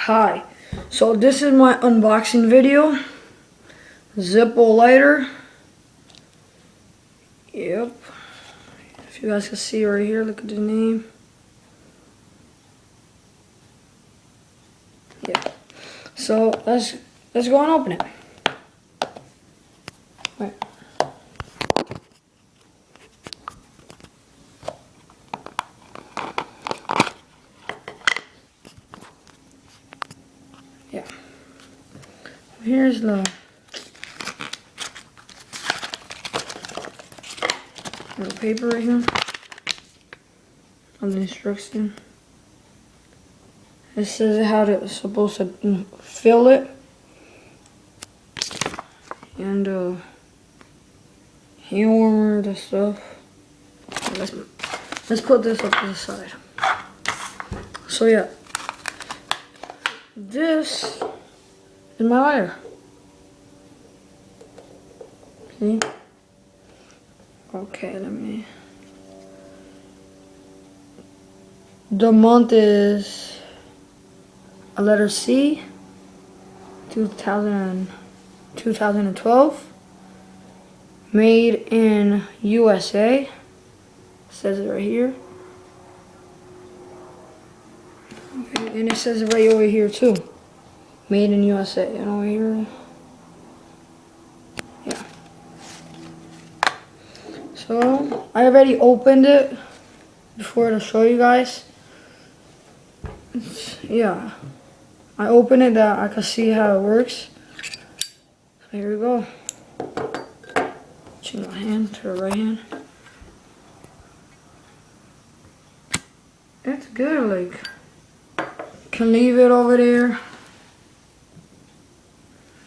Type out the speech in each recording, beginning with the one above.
Hi, so this is my unboxing video. Zippo lighter. Yep. If you guys can see right here, look at the name. Yeah. So let's go and open it. Right. Yeah. Here's the little paper right here on the instruction. It says how to supposed to fill it and hand warmer, the stuff. Let's put this up to the side. So yeah, this is my lighter. See? Okay, let me. The month is a letter C, 2012. Made in USA. Says it right here. Okay, and it says it right over here too. Made in USA. And over here. Yeah. So I already opened it before to show you guys. Yeah. I opened it that I can see how it works. So here we go. Change my hand to the right hand. It's good, like, can leave it over there.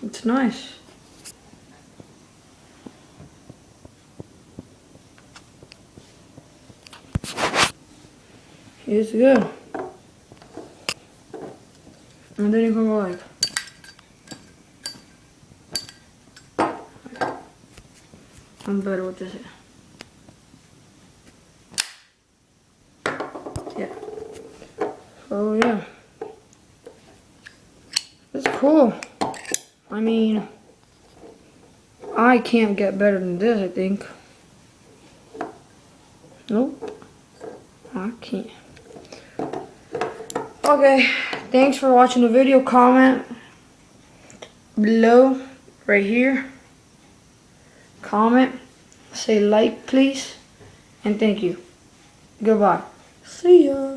It's nice. It's good. And then you can go like, I'm better with this. Yeah. So yeah. It's cool. I mean, I can't get better than this, I think. Nope. I can't. Okay, thanks for watching the video. Comment below, right here. Comment, say like please, and thank you. Goodbye. See ya.